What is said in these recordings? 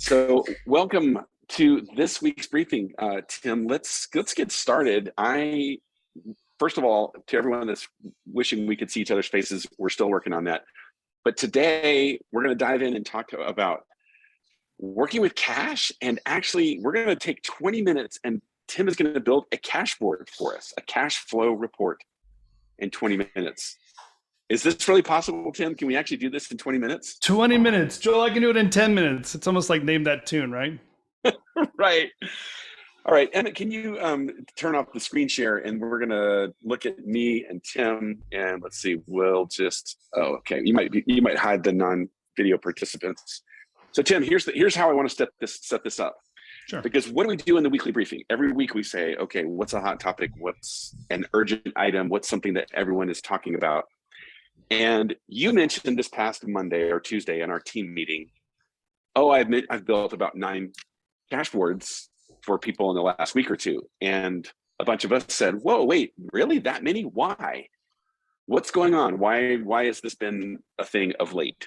So welcome to this week's briefing, Tim. Let's get started. First of all, to everyone that's wishing we could see each other's faces, we're still working on that. But today we're going to dive in and talk about working with cash. And actually, we're going to take 20 minutes and Tim is going to build a cashboard for us, a cash flow report in 20 minutes. Is this really possible, Tim? Can we actually do this in 20 minutes? 20 minutes. Joel, I can do it in 10 minutes. It's almost like Name That Tune, right? Right. All right, Emmett, can you turn off the screen share and we're gonna look at me and Tim, and let's see, we'll just, okay, you might hide the non-video participants. So Tim, here's how I want to set this up. Sure. Because what do we do in the weekly briefing? Every week we say, okay, what's a hot topic? What's an urgent item? What's something that everyone is talking about? And you mentioned this past Monday or Tuesday in our team meeting, I've built about 9 dashboards for people in the last week or two. And a bunch of us said, whoa, wait, really? That many? Why? What's going on? Why has this been a thing of late?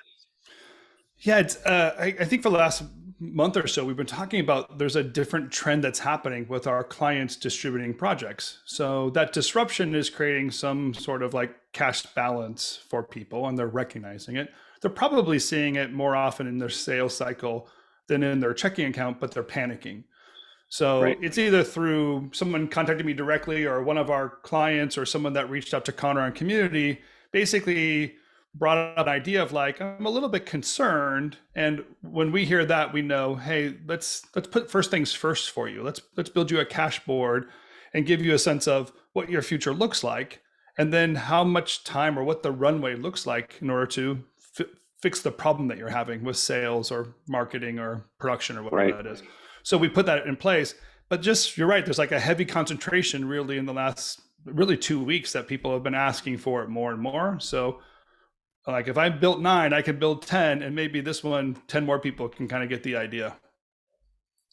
Yeah, it's I think for the last month or so, we've been talking about there's a different trend that's happening with our clients distributing projects. So that disruption is creating some sort of like cash balance for people, and they're recognizing it. They're probably seeing it more often in their sales cycle than in their checking account, but they're panicking. So Right. It's either through someone contacting me directly or one of our clients or someone that reached out to RevCommunity, basically brought up an idea of like, I'm a little bit concerned. And when we hear that, we know, hey, let's put first things first for you. Let's build you a cashboard and give you a sense of what your future looks like, and then how much time or what the runway looks like in order to fix the problem that you're having with sales or marketing or production or whatever that is. So we put that in place, but just, you're right, there's like a heavy concentration really in the last 2 weeks that people have been asking for it more and more. So like if I built 9, I could build 10, and maybe this one, 10 more people can kind of get the idea.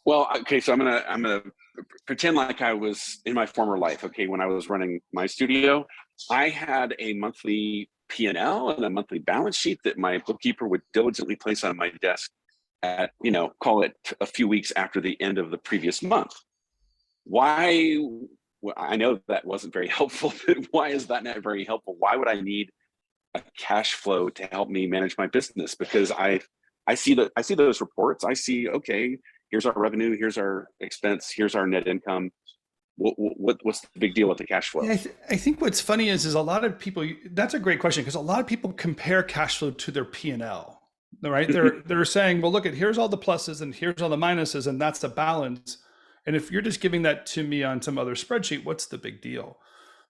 Well, okay, so I'm gonna pretend like I was in my former life. Okay, when I was running my studio, I had a monthly P&L and a monthly balance sheet that my bookkeeper would diligently place on my desk at, call it a few weeks after the end of the previous month. Why? Well, I know that wasn't very helpful, but why is that not very helpful? Why would I need a cash flow to help me manage my business? Because I see those reports. I see, okay, here's our revenue, here's our expense, here's our net income. What's the big deal with the cash flow? Yeah, I think what's funny is a lot of people, that's a great question, because a lot of people compare cash flow to their P&L, right? They're saying, well, look at, here's all the pluses and here's all the minuses, and that's the balance. And if you're just giving that to me on some other spreadsheet, what's the big deal?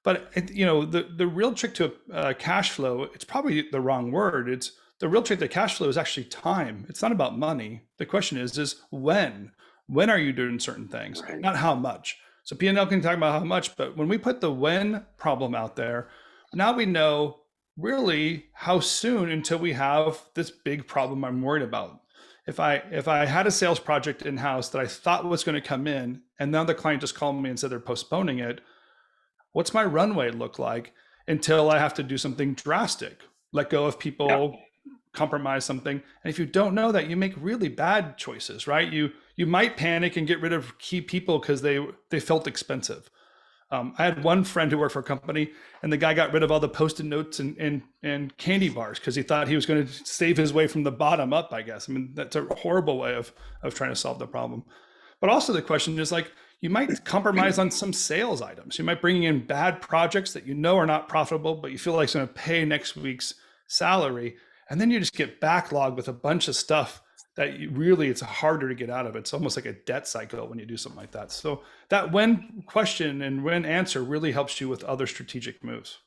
But the real trick to cash flow, it's probably the wrong word. It's the real trick to cash flow is actually time. It's not about money. The question is when? When are you doing certain things? Right. Not how much. So P&L can talk about how much, but when we put the when problem out there, now we know really how soon until we have this big problem I'm worried about. If I had a sales project in-house that I thought was going to come in, and now the client just called me and said they're postponing it, what's my runway look like until I have to do something drastic? Let go of people, compromise something. And if you don't know that, you make really bad choices, right? You might panic and get rid of key people because they felt expensive. I had one friend who worked for a company, and the guy got rid of all the Post-it notes and candy bars because he thought he was going to save his way from the bottom up, I guess. I mean, that's a horrible way of trying to solve the problem. But also the question is like, you might compromise on some sales items. You might bring in bad projects that you know are not profitable, but you feel like it's going to pay next week's salary. And then you just get backlogged with a bunch of stuff that it's harder to get out of. It's almost like a debt cycle when you do something like that. So that when question and when answer really helps you with other strategic moves.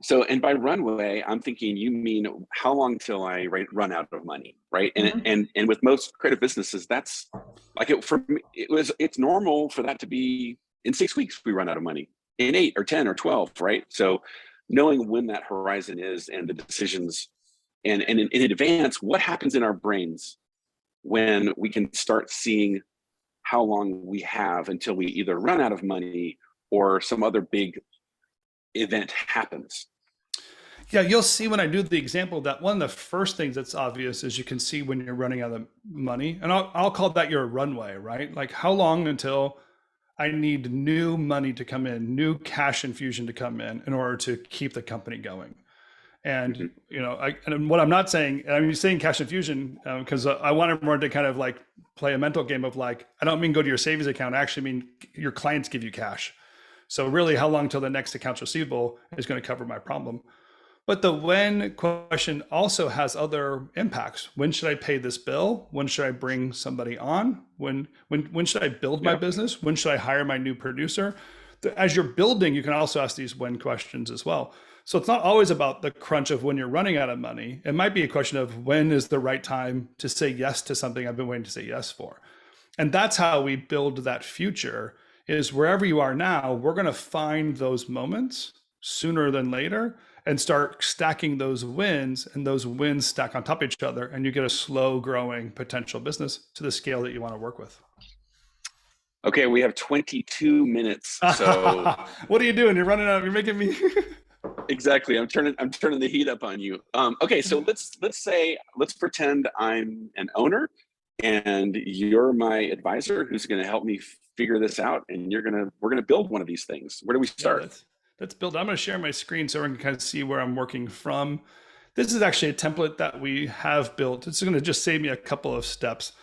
So, and by runway, I'm thinking you mean how long till I run out of money, right? And and with most creative businesses, that's like for me, it's normal for that to be in 6 weeks we run out of money, in 8 or 10 or 12, right? So knowing when that horizon is and the decisions, and in advance, what happens in our brains when we can start seeing how long we have until we either run out of money or some other big event happens. Yeah, you'll see when I do the example that one of the first things that's obvious is you can see when you're running out of money. And I'll call that your runway, right? Like how long until I need new money to come in, new cash infusion to come in order to keep the company going. And and what I'm not saying, I'm saying cash infusion because I want everyone to kind of like play a mental game of like, I don't mean go to your savings account. I actually mean your clients give you cash. So really, how long till the next accounts receivable is going to cover my problem? But the when question also has other impacts. When should I pay this bill? When should I bring somebody on? When should I build my business? When should I hire my new producer? As you're building, you can also ask these when questions as well. So it's not always about the crunch of when you're running out of money. It might be a question of when is the right time to say yes to something I've been waiting to say yes for. And that's how we build that future is wherever you are now, we're going to find those moments sooner than later and start stacking those wins, and those wins stack on top of each other, and you get a slow growing potential business to the scale that you want to work with. Okay, we have 22 minutes. So what are you doing? You're running out. You're making me Exactly. I'm turning the heat up on you. Okay, so let's pretend I'm an owner and you're my advisor who's going to help me figure this out, and we're going to build one of these things. Where do we start? Yeah, let's build. I'm going to share my screen so we can kind of see where I'm working from. This is actually a template that we have built. It's going to just save me a couple of steps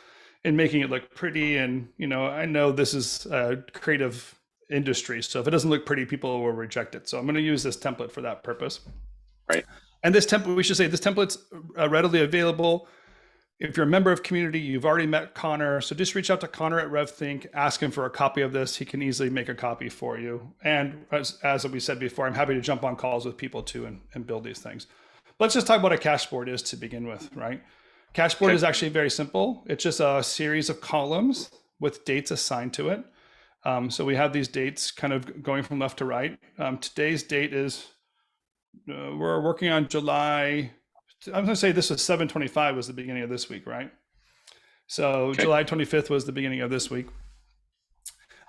in making it look pretty. And, I know this is a creative industry, so if it doesn't look pretty, people will reject it. So I'm going to use this template for that purpose. Right. And this template, we should say this template's readily available. If you're a member of community, you've already met Connor. So just reach out to Connor at RevThink, ask him for a copy of this. He can easily make a copy for you. And as we said before, I'm happy to jump on calls with people too and build these things. Let's just talk about what a Cashboard is to begin with, right? Cashboard is actually very simple. It's just a series of columns with dates assigned to it. So we have these dates kind of going from left to right. Today's date is, we're working on July. I'm going to say this was 7/25 was the beginning of this week, right? So July 25th was the beginning of this week.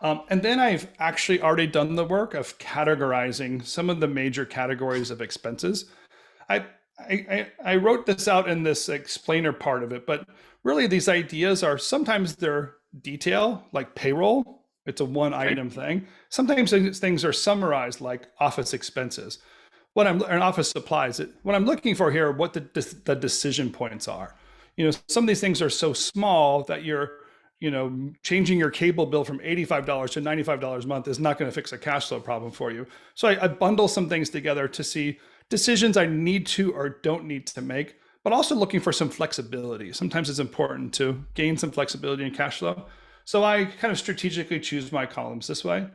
And then I've actually already done the work of categorizing some of the major categories of expenses. I wrote this out in this explainer part of it, but really these ideas are sometimes they're detail, like payroll. It's a one item thing. Sometimes things are summarized like office expenses. And office supplies. What I'm looking for here, what the decision points are. Some of these things are so small that you're, changing your cable bill from $85 to $95 a month is not going to fix a cash flow problem for you. So I bundle some things together to see decisions I need to or don't need to make, but also looking for some flexibility. Sometimes it's important to gain some flexibility in cash flow. So I kind of strategically choose my columns this way.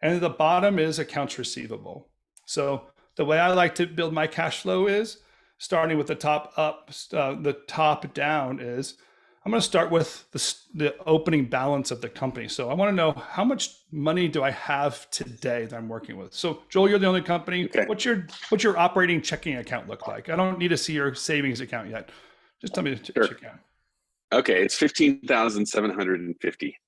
And at the bottom is accounts receivable. So the way I like to build my cash flow is starting with the top up, the top down is I'm going to start with the opening balance of the company. So I want to know how much money do I have today that I'm working with. So Joel, you're the only company. Okay. What's your operating checking account look like? I don't need to see your savings account yet. Just tell me the check account. Okay, it's 15,750.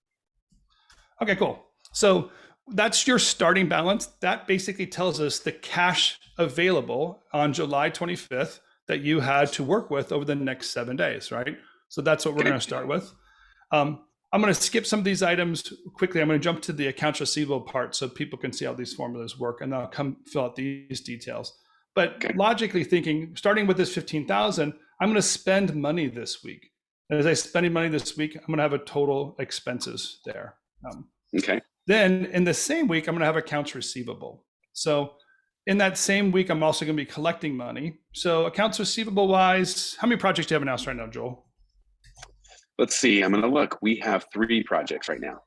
Okay, cool. So that's your starting balance. That basically tells us the cash available on July 25th that you had to work with over the next 7 days, right? So that's what we're going to start with. I'm going to skip some of these items quickly. I'm going to jump to the accounts receivable part so people can see how these formulas work, and then I'll come fill out these details. But logically thinking, starting with this 15,000, I'm going to spend money this week. And as I spend money this week, I'm going to have a total expenses there. Then in the same week, I'm going to have accounts receivable. So in that same week, I'm also going to be collecting money. So accounts receivable wise, how many projects do you have announced right now, Joel? Let's see. I'm going to look. We have 3 projects right now.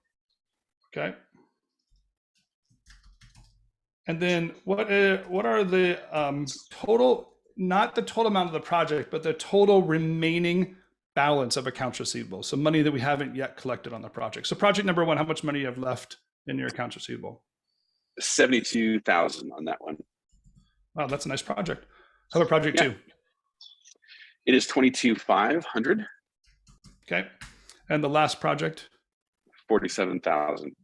Okay. And then what are the total, not the total amount of the project, but the total remaining balance of accounts receivable? So money that we haven't yet collected on the project. So project number 1, how much money you have left in your accounts receivable? 72,000 on that one. Wow, that's a nice project. How about project 2? It is 22,500. Okay. And the last project? 47,000.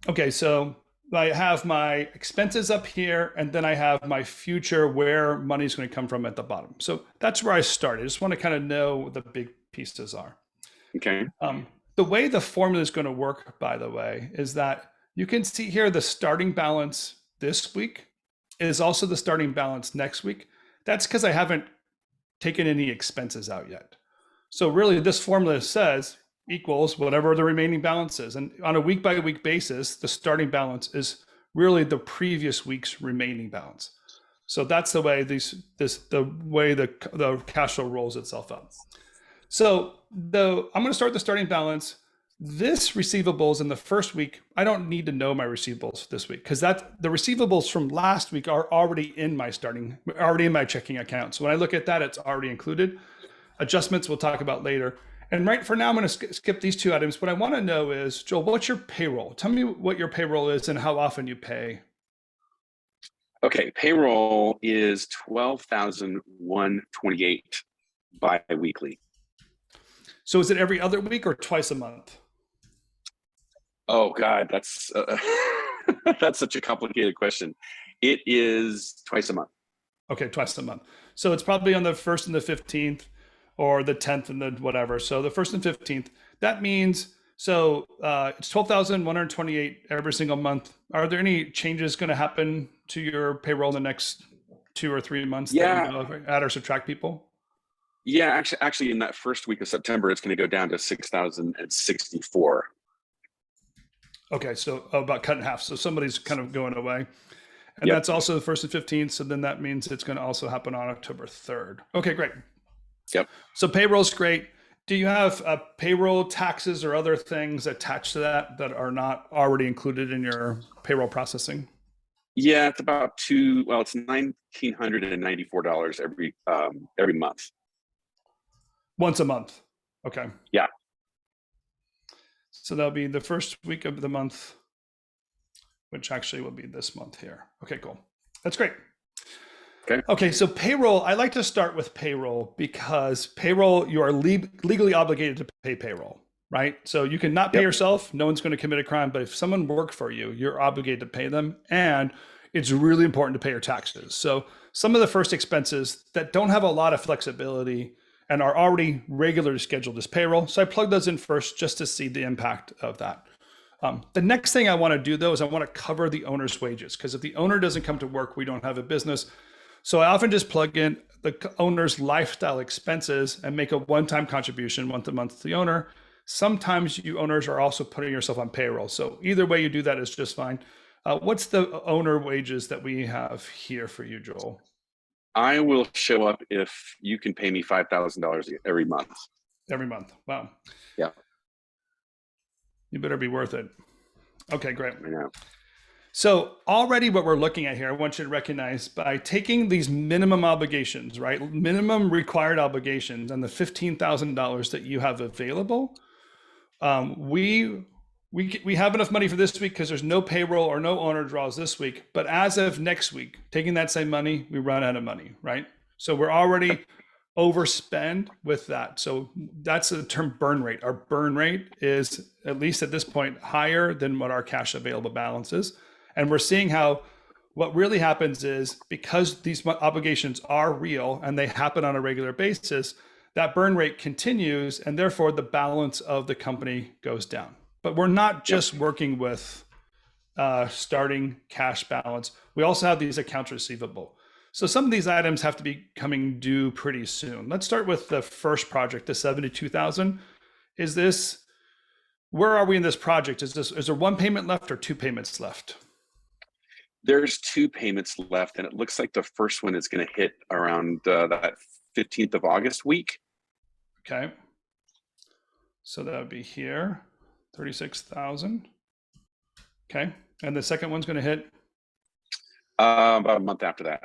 Okay, so I have my expenses up here, and then I have my future where money's going to come from at the bottom. So that's where I started. I just want to kind of know what the big pieces are. Okay. The way the formula is going to work, by the way, is that you can see here the starting balance this week is also the starting balance next week. That's because I haven't taken any expenses out yet. So really this formula says equals whatever the remaining balance is. And on a week by week basis, the starting balance is really the previous week's remaining balance. So that's the way the cash flow rolls itself up. So I'm going to start the starting balance. This receivables in the first week, I don't need to know my receivables this week because the receivables from last week are already in my checking account. So when I look at that, it's already included. Adjustments we'll talk about later. And right for now, I'm going to skip these two items. What I want to know is, Joel, what's your payroll? Tell me what your payroll is and how often you pay. Okay, payroll is $12,128 bi-weekly. So is it every other week or twice a month? Oh God, that's that's such a complicated question. It is twice a month. Okay, twice a month. So it's probably on the 1st and the 15th, or the 10th and the whatever. So the 1st and 15th. That means it's 12,128 every single month. Are there any changes going to happen to your payroll in the next 2 or 3 months? Yeah. That you know of, add or subtract people? Yeah, actually, in that first week of September, it's going to go down to 6,064. Okay, so about cut in half. So somebody's kind of going away. And Yep. that's also the 1st and 15th. So then that means it's going to also happen on October 3rd. Okay, great. Yep. So payroll's great. Do you have payroll taxes or other things attached to that are not already included in your payroll processing? Yeah, it's about it's $1,994 every month. Once a month. Okay. Yeah. So that'll be the first week of the month, which actually will be this month here. Okay, cool. That's great. Okay, so payroll, I like to start with payroll because payroll, you are legally obligated to pay payroll, right? So you can not pay yourself, no one's going to commit a crime, but if someone worked for you, you're obligated to pay them, and it's really important to pay your taxes. So some of the first expenses that don't have a lot of flexibility and are already regularly scheduled as payroll. So I plug those in first just to see the impact of that. The next thing I want to do though is I want to cover the owner's wages, because if the owner doesn't come to work, we don't have a business. So I often just plug in the owner's lifestyle expenses and make a one-time contribution month to month to the owner. Sometimes you owners are also putting yourself on payroll. So either way you do that is just fine. What's the owner wages that we have here for you, Joel? I will show up if you can pay me $5,000 every month. Every month. Wow. Yeah. You better be worth it. Okay, great. I know. So already what we're looking at here, I want you to recognize by taking these minimum obligations, right? Minimum required obligations and the $15,000 that you have available. We have enough money for this week because there's no payroll or no owner draws this week. But as of next week, taking that same money, we run out of money, right? So we're already overspend with that. So that's the term burn rate. Our burn rate is, at least at this point, higher than what our cash available balance is. And we're seeing how what really happens is, because these obligations are real and they happen on a regular basis, that burn rate continues, and therefore the balance of the company goes down. But we're not just working with starting cash balance. We also have these accounts receivable. So some of these items have to be coming due pretty soon. Let's start with the first project, the $72,000. Where are we in this project? Is there one payment left or two payments left? There's two payments left, and it looks like the first one is going to hit around that 15th of August week. Okay. So that would be here, 36,000. Okay. And the second one's going to hit? About a month after that.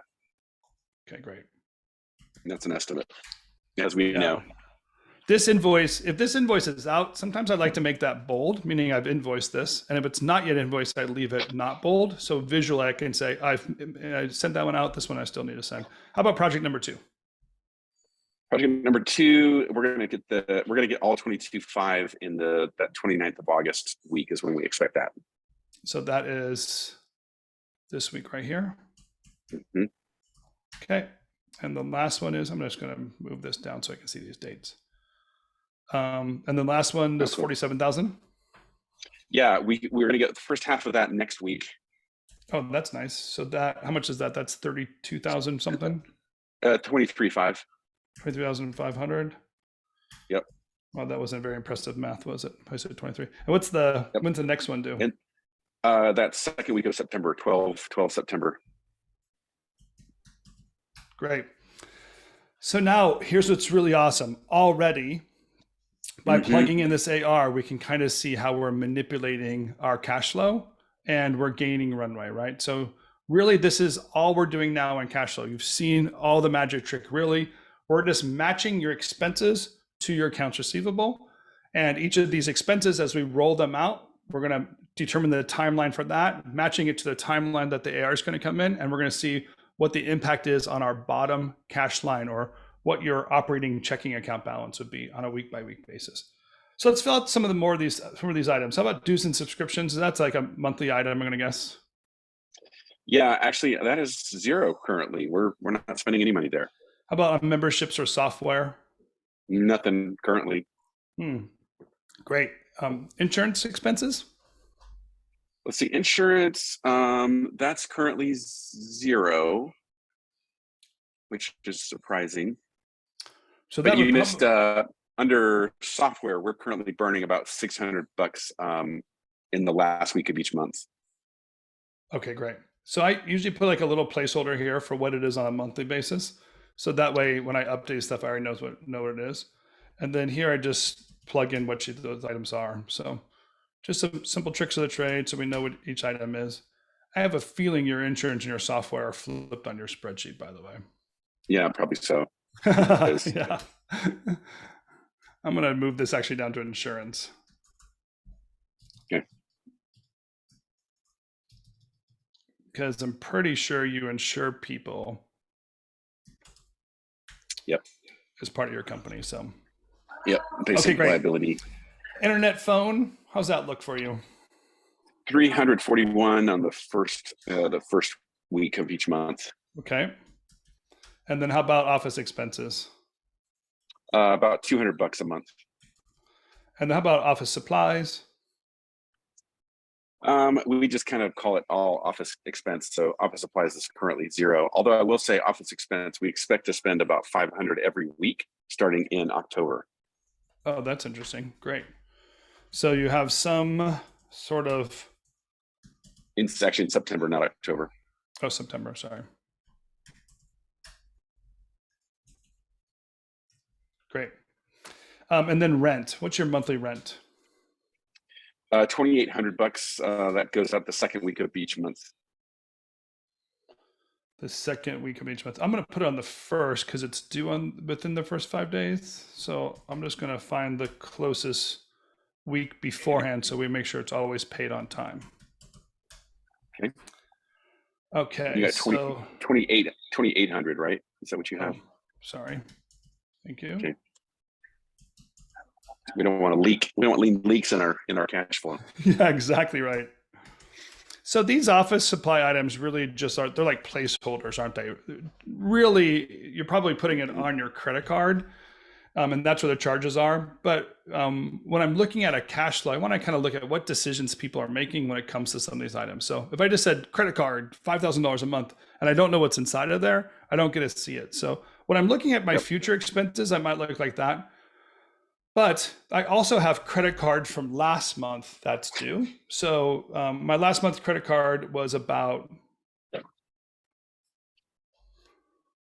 Okay, great. That's an estimate, as we know. This invoice, if this invoice is out, sometimes I'd like to make that bold, meaning I've invoiced this. And if it's not yet invoiced, I leave it not bold. So visually I can say, I sent that one out. This one I still need to send. How about project number 2? Project number 2, we're going to get all 22.5 in that 29th of August week is when we expect that. So that is this week right here. Mhm. Okay. And the last one is, I'm just going to move this down so I can see these dates. And the last one is cool. 47,000. Yeah, we're going to get the first half of that next week. Oh, that's nice. So that, how much is that? That's 32,000 something? 23.5. 23,500. Yep. Well, that wasn't very impressive math, was it? I said 23. And when's the next one due? And that second week of September, 12 September. Great. So now here's what's really awesome. Already, by plugging in this AR, we can kind of see how we're manipulating our cash flow and we're gaining runway, right? So really, this is all we're doing now in cash flow. You've seen all the magic trick. Really, we're just matching your expenses to your accounts receivable. And each of these expenses, as we roll them out, we're going to determine the timeline for that, matching it to the timeline that the AR is going to come in. And we're going to see what the impact is on our bottom cash line, or what your operating checking account balance would be on a week by week basis. So let's fill out some of these items. How about dues and subscriptions? That's like a monthly item, I'm going to guess. Yeah, actually, that is zero currently. We're not spending any money there. How about memberships or software? Nothing currently. Great. Insurance expenses? Let's see, insurance. That's currently zero, which is surprising. So But that you would missed under software. We're currently burning about $600 in the last week of each month. Okay, great. So I usually put like a little placeholder here for what it is on a monthly basis. So that way, when I update stuff, I already know what it is. And then here I just plug in what those items are. So just some simple tricks of the trade so we know what each item is. I have a feeling your insurance and your software are flipped on your spreadsheet, by the way. Yeah, probably so. Yeah. I'm going to move this actually down to insurance. Okay. Because I'm pretty sure you insure people. Yep. As part of your company. So. Yep. Basic liability. Internet phone. How's that look for you? 341 on the first week of each month. Okay. And then how about office expenses? About $200 a month. And how about office supplies? We just kind of call it all office expense. So office supplies is currently zero. Although I will say office expense, we expect to spend about $500 every week starting in October. Oh, that's interesting. Great. So you have some sort of. It's actually in September, not October. Oh, September. Sorry. Great. And then rent. What's your monthly rent? $2,800. That goes out the second week of each month. The second week of each month. I'm going to put it on the first because it's due within the first 5 days. So I'm just going to find the closest week beforehand so we make sure it's always paid on time. Okay. Okay. You got 2,800, right? Is that what you have? Oh, sorry. Thank you. Okay. We don't want to leak. We don't want leaks in our cash flow. Yeah, exactly right. So these office supply items really just they're like placeholders, aren't they? Really, you're probably putting it on your credit card, and that's where the charges are. But when I'm looking at a cash flow, I want to kind of look at what decisions people are making when it comes to some of these items. So if I just said credit card, $5,000 a month, and I don't know what's inside of there, I don't get to see it. So when I'm looking at my future expenses, I might look like that. But I also have credit card from last month that's due. So my last month credit card was about.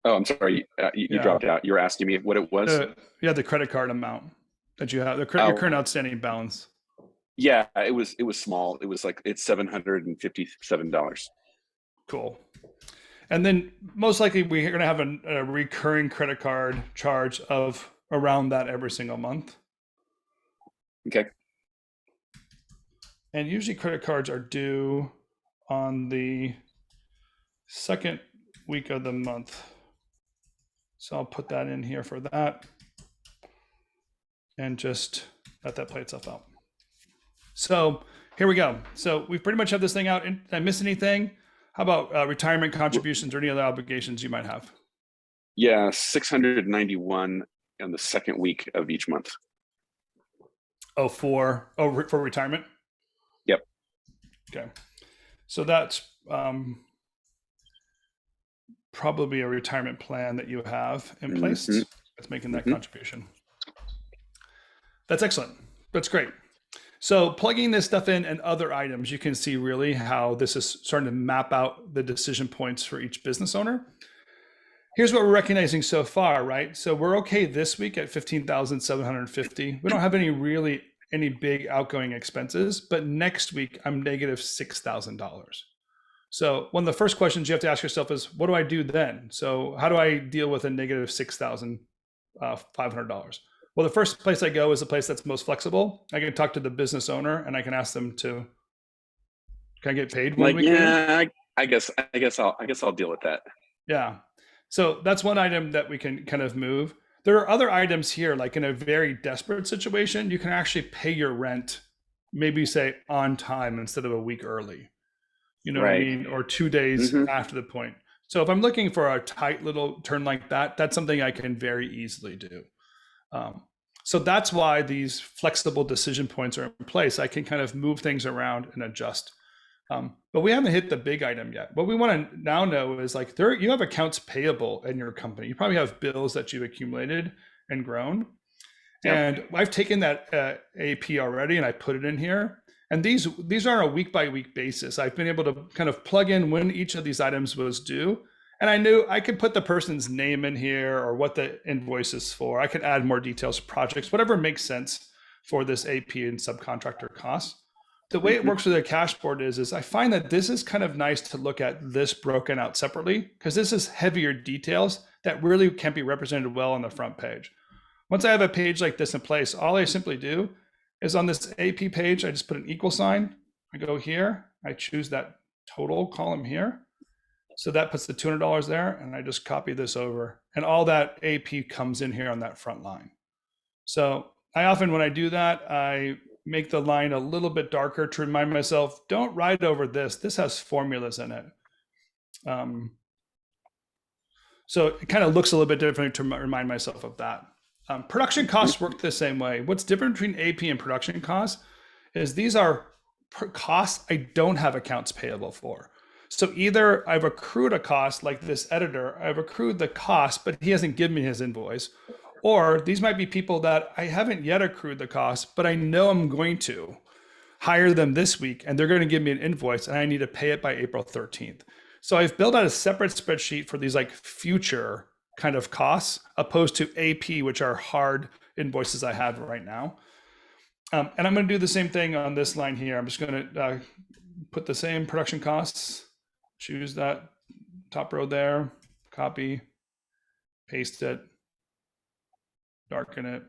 Oh, I'm sorry. You dropped out. You were asking me what it was? The credit card amount that you have, your current outstanding balance. Yeah, it was small. It was it's $757. Cool. And then most likely we're going to have a recurring credit card charge of around that every single month. Okay. And usually credit cards are due on the second week of the month. So I'll put that in here for that and just let that play itself out. So here we go. So we pretty much have this thing out. Did I miss anything? How about retirement contributions or any other obligations you might have? Yeah, 691 in the second week of each month. Oh, for retirement? Yep. Okay. So that's probably a retirement plan that you have in place that's making that contribution. That's excellent. That's great. So plugging this stuff in and other items, you can see really how this is starting to map out the decision points for each business owner. Here's what we're recognizing so far, right? So we're okay this week at 15,750. We don't have any big outgoing expenses, but next week I'm negative $6,000. So one of the first questions you have to ask yourself is, what do I do then? So how do I deal with a negative $6,500? Well, the first place I go is the place that's most flexible. I can talk to the business owner and I can ask them to, can I get paid? I guess I'll deal with that. Yeah. So that's one item that we can kind of move. There are other items here, like in a very desperate situation, you can actually pay your rent, maybe say on time instead of a week early, you know what I mean? Or 2 days after the point. So if I'm looking for a tight little turn like that, that's something I can very easily do. So that's why these flexible decision points are in place. I can kind of move things around and adjust. But we haven't hit the big item yet. What we want to now know is like you have accounts payable in your company. You probably have bills that you've accumulated and grown. Yep. And I've taken that AP already and I put it in here. And these are on a week by week basis. I've been able to kind of plug in when each of these items was due. And I knew I could put the person's name in here or what the invoice is for. I could add more details, projects, whatever makes sense for this AP and subcontractor costs. The way it works with a Cashboard is I find that this is kind of nice to look at this broken out separately because this is heavier details that really can't be represented well on the front page. Once I have a page like this in place, all I simply do is on this AP page, I just put an equal sign. I go here, I choose that total column here. So that puts the $200 there and I just copy this over and all that AP comes in here on that front line. So I often, when I do that, I make the line a little bit darker to remind myself, don't write over this. This has formulas in it. So it kind of looks a little bit different to remind myself of that. Production costs work the same way. What's different between AP and production costs is these are costs I don't have accounts payable for. So either I've accrued a cost like this editor, I've accrued the cost, but he hasn't given me his invoice. Or these might be people that I haven't yet accrued the cost, but I know I'm going to hire them this week and they're going to give me an invoice and I need to pay it by April 13th. So I've built out a separate spreadsheet for these like future kind of costs opposed to AP, which are hard invoices I have right now. And I'm going to do the same thing on this line here. I'm just going to put the same production costs, choose that top row there, copy, paste it, darken it.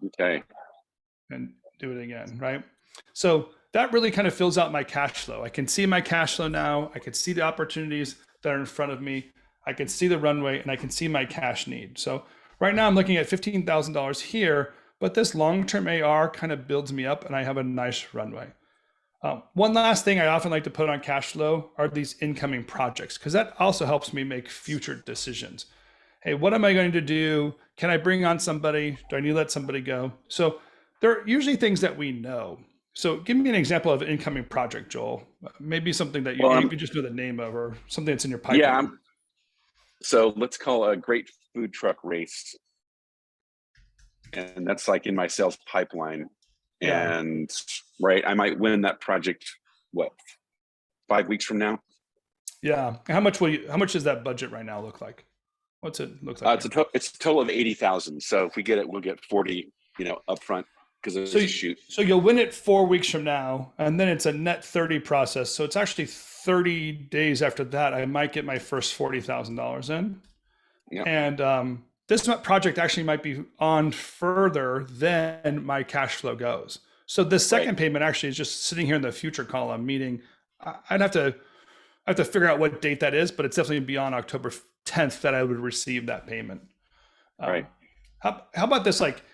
Okay. And do it again, right? So that really kind of fills out my cash flow. I can see my cash flow now. I can see the opportunities that are in front of me. I can see the runway and I can see my cash need. So right now I'm looking at $15,000 here, but this long-term AR kind of builds me up and I have a nice runway. One last thing I often like to put on cash flow are these incoming projects, because that also helps me make future decisions. Hey, what am I going to do? Can I bring on somebody? Do I need to let somebody go? So there are usually things that we know. So give me an example of an incoming project, Joel. Maybe something that you just know the name of or something that's in your pipeline. Yeah. So let's call a great food truck race. And that's like in my sales pipeline. Yeah. And I might win that project, 5 weeks from now? Yeah. How much does that budget right now look like? What's it look like? It's a total of 80,000. So if we get it, we'll get 40, up front because it's a shoot. So you'll win it 4 weeks from now, and then it's a net 30 process. So it's actually 30 days after that, I might get my first $40,000 in. Yeah. And this project actually might be on further than my cash flow goes. So the second payment actually is just sitting here in the future column, meaning I'd have to figure out what date that is, but it's definitely beyond October 10th that I would receive that payment. Right. How about this? Like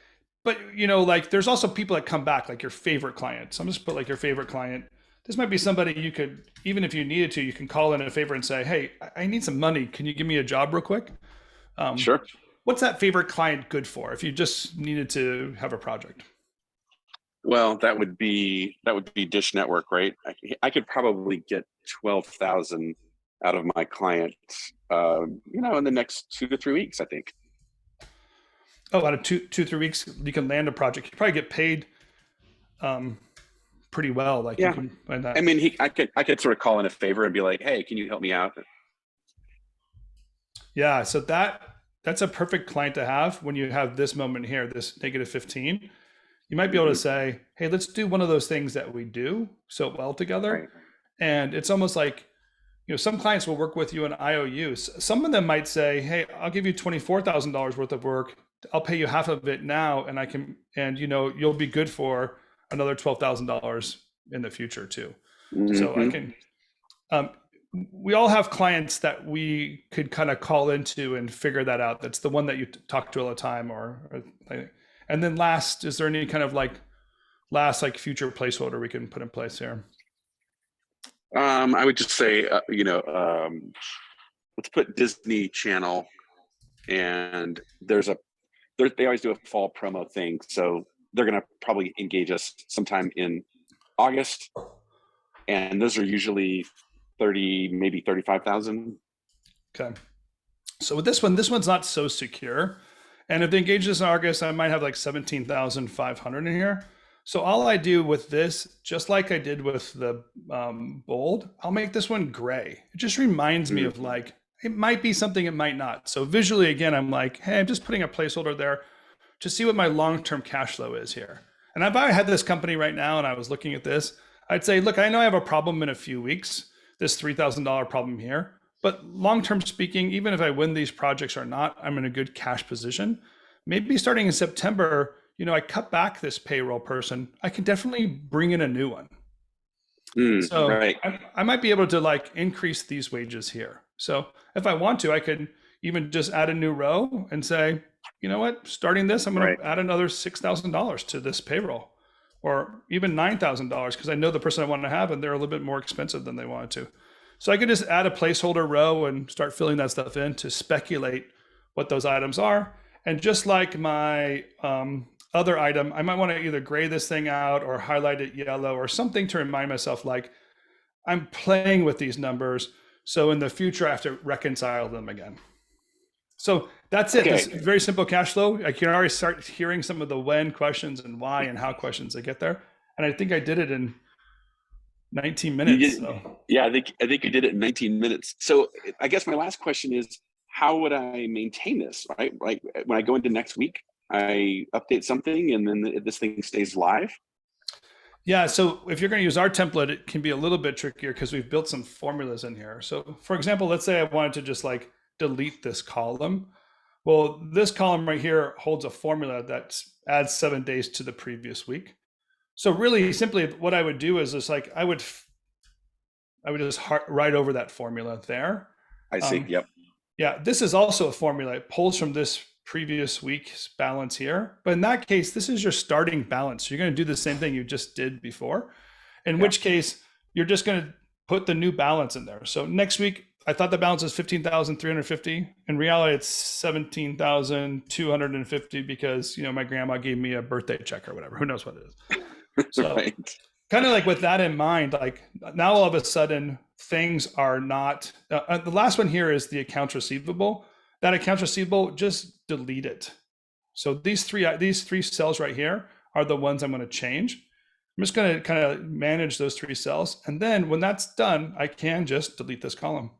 but you know, like there's also people that come back, like your favorite client. So I'm just put like your favorite client. This might be somebody you could, even if you needed to, you can call in a favor and say, hey, I need some money. Can you give me a job real quick? Um, Sure. what's that favorite client good for if you just needed to have a project? Well, that would be Dish Network, right? I could probably get 12,000 out of my client, in the next 2 to 3 weeks, I think. Oh, out of 2, 3 weeks, you can land a project. You probably get paid um, pretty well. Like you Yeah, can find I that. mean, I could sort of call in a favor and be like, "Hey, can you help me out?" Yeah. So that's a perfect client to have when you have this moment here, this -15. You might be able to Hmm. say, hey, let's do one of those things that we do so well together. Right. And it's almost like, some clients will work with you in IOUs. Some of them might say, hey, I'll give you $24,000 worth of work. I'll pay you half of it now, and you'll be good for another $12,000 in the future too. So I Hmm. can, um, we all have clients that we could kind of call into and figure that out. That's the one that you talk to all the time, and then last, is there any kind of like last like future placeholder we can put in place here? I would just say, let's put Disney Channel, and they always do a fall promo thing, so they're going to probably engage us sometime in August, and those are usually 30, maybe 35,000. Okay. So with this one's not so secure. And if they engage this in August, I might have like 17,500 in here. So all I do with this, just like I did with the bold, I'll make this one gray. It just reminds me Mm. of like, it might be something, it might not. So visually, again, I'm like, hey, I'm just putting a placeholder there to see what my long-term cash flow is here. And if I had this company right now and I was looking at this, I'd say, look, I know I have a problem in a few weeks, this $3,000 problem here. But long-term speaking, even if I win these projects or not, I'm in a good cash position. Maybe starting in September, I cut back this payroll person. I can definitely bring in a new one. So Right. I might be able to like increase these wages here. So if I want to, I could even just add a new row and say, you know what, starting this, I'm going Right. to add another $6,000 to this payroll, or even $9,000 because I know the person I want to have and they're a little bit more expensive than they wanted to. So I could just add a placeholder row and start filling that stuff in to speculate what those items are. And just like my other item, I might want to either gray this thing out or highlight it yellow or something to remind myself like I'm playing with these numbers. So in the future, I have to reconcile them again. So that's it. This Okay. very simple cash flow. I can already start hearing some of the when questions and why and how questions to get there. And I think I did it in 19 You minutes. did, So yeah, I think you did it in 19 minutes. So I guess my last question is, how would I maintain this? Right, like when I go into next week, I update something, and then this thing stays live. yeah, so if you're going to use our template, it can be a little bit trickier because we've built some formulas in here. So for example, let's say I wanted to just like delete this column. Well, this column right here holds a formula that adds 7 days to the previous week. So really simply what I would do is just like I would just write over that formula there. I see. Um, Yep. yeah, this is also a formula. It pulls from this previous week's balance here. But in that case, this is your starting balance. So you're going to do the same thing you just did before, in Yeah. which case you're just going to put the new balance in there. So next week, I thought the balance was 15,350. In reality, it's 17,250 because, my grandma gave me a birthday check or whatever. Who knows what it is. So Right. kind of like with that in mind, like now all of a sudden things are not, the last one here is the accounts receivable. That accounts receivable, just delete it. So these three cells right here are the ones I'm going to change. I'm just going to kind of manage those three cells. And then when that's done, I can just delete this column.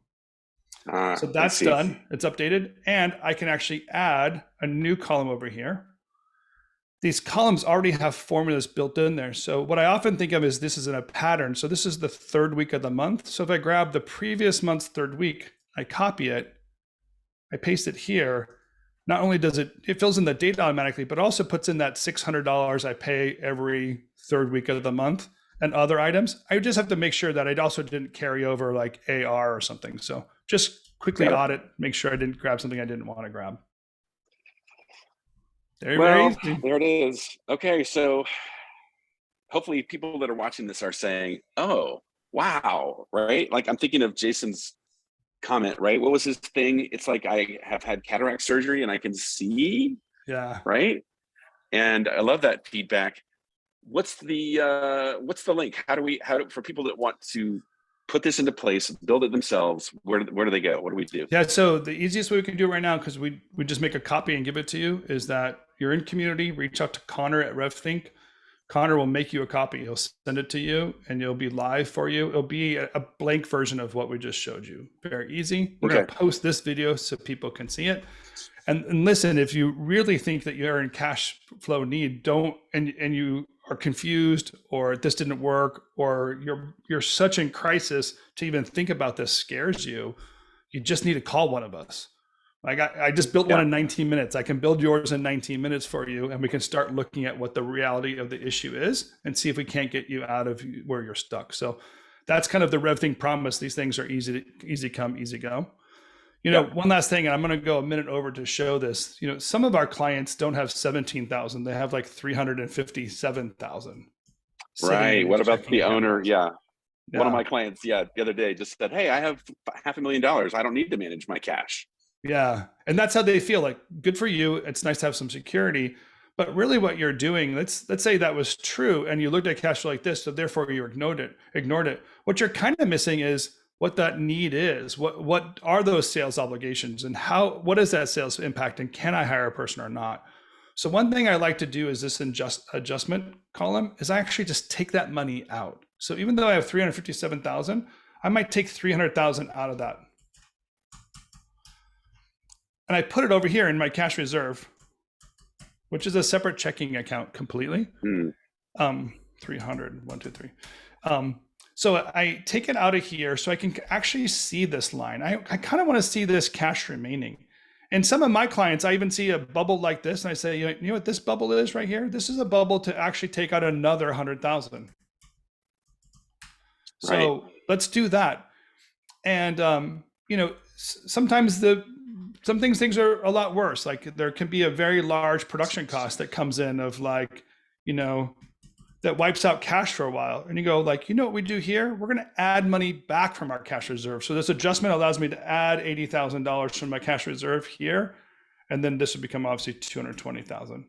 So I that's see. done. It's updated. And I can actually add a new column over here. These columns already have formulas built in there. So what I often think of is this is in a pattern. So this is the third week of the month. So if I grab the previous month's third week, I copy it, I paste it here. Not only does it fills in the date automatically, but also puts in that $600 I pay every third week of the month and other items. I just have to make sure that I also didn't carry over like AR or something. So just quickly Got it. audit, make sure I didn't grab something I didn't want to grab. Very, very Well, easy. there it is. Okay, so hopefully people that are watching this are saying, "Oh, wow!" Right? Like I'm thinking of Jason's comment. Right? What was his thing? It's like I have had cataract surgery and I can see. Yeah. Right? And I love that feedback. What's the link? For people that want to put this into place, build it themselves? Where do they go? What do we do? Yeah. So the easiest way we can do it right now, because we just make a copy and give it to you, is that you're in community, reach out to Connor at RevThink. Connor will make you a copy. He'll send it to you and it'll be live for you. It'll be a blank version of what we just showed you. Very easy. We're going to post this video so people can see it. And listen, if you really think that you're in cash flow need, and you are confused, or this didn't work, or you're such in crisis to even think about this scares you, you just need to call one of us. Like I just built one in 19 minutes. I can build yours in 19 minutes for you, and we can start looking at what the reality of the issue is and see if we can't get you out of where you're stuck. So that's kind of the RevThink promise. These things are easy come, easy go. One last thing, and I'm going to go a minute over to show this. Some of our clients don't have 17,000; they have like 357,000. Right. What about the owner? Yeah. One of my clients, the other day just said, "Hey, I have $500,000. I don't need to manage my cash." Yeah. And that's how they feel. Like, good for you. It's nice to have some security. But really what you're doing, let's say that was true and you looked at cash flow like this, so therefore you ignored it. What you're kind of missing is what that need is. What are those sales obligations, and what is that sales impact, and can I hire a person or not? So one thing I like to do is this adjustment column is I actually just take that money out. So even though I have 357,000, I might take 300,000 out of that. And I put it over here in my cash reserve, which is a separate checking account completely. 300, 1, 2, 3. So I take it out of here so I can actually see this line. I kind of want to see this cash remaining. And some of my clients, I even see a bubble like this, and I say, you know what this bubble is right here? This is a bubble to actually take out another 100,000. So let's do that. And sometimes some things are a lot worse. Like there can be a very large production cost that comes in of that wipes out cash for a while. And you go like, what we do here? We're going to add money back from our cash reserve. So this adjustment allows me to add $80,000 from my cash reserve here. And then this would become obviously 220,000.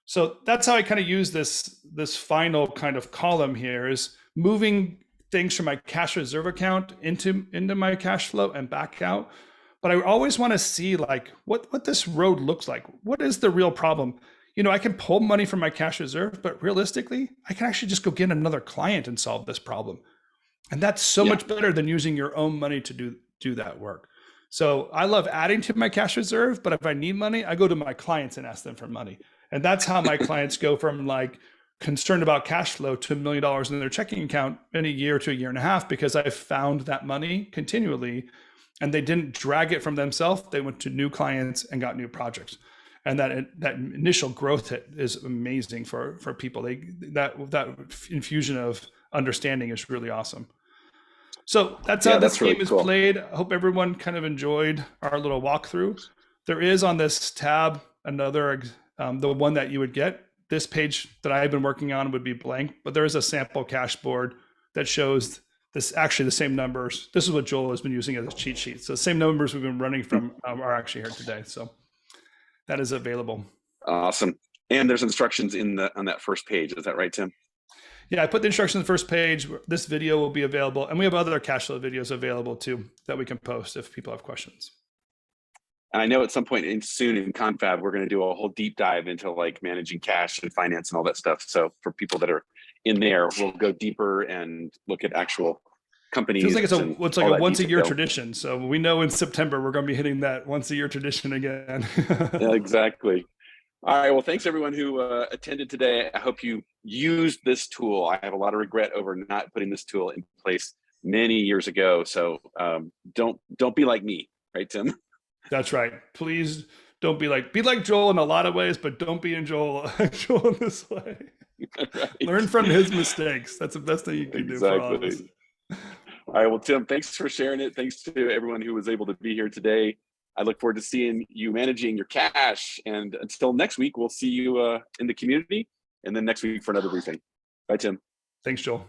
So that's how I kind of use this final kind of column here, is moving things from my cash reserve account into my cash flow and back out. But I always want to see like what this road looks like. What is the real problem? I can pull money from my cash reserve, but realistically, I can actually just go get another client and solve this problem. And that's so much better than using your own money to do that work. So I love adding to my cash reserve, but if I need money, I go to my clients and ask them for money. And that's how my clients go from like concerned about cash flow to $1 million in their checking account in a year to a year and a half, because I've found that money continually. And they didn't drag it from themselves. They went to new clients and got new projects. And that initial growth hit is amazing for people. That infusion of understanding is really awesome. So that's how this game is played. I hope everyone kind of enjoyed our little walkthrough. There is on this tab another, the one that you would get. This page that I've been working on would be blank, but there is a sample Cashboard that shows this, actually the same numbers. This is what Joel has been using as a cheat sheet. So the same numbers we've been running from are actually here today. So that is available. Awesome. And there's instructions on that first page. Is that right, Tim? Yeah, I put the instructions on the first page. This video will be available. And we have other cash flow videos available too that we can post if people have questions. And I know at some point soon in Confab, we're going to do a whole deep dive into like managing cash and finance and all that stuff. So for people that are in there, we'll go deeper and look at actual companies. Feels like it's like a once a year tradition. So we know in September, we're going to be hitting that once a year tradition again. Yeah, exactly. All right. Well, thanks everyone who attended today. I hope you used this tool. I have a lot of regret over not putting this tool in place many years ago. So don't be like me, right, Tim? That's right. Please don't be like Joel in a lot of ways, but don't be Joel in this way. Right. Learn from his mistakes. That's the best thing you can do for all of us. All right. Well, Tim, thanks for sharing it. Thanks to everyone who was able to be here today. I look forward to seeing you managing your cash. And until next week, we'll see you in the community, and then next week for another briefing. Bye, Tim. Thanks, Joel.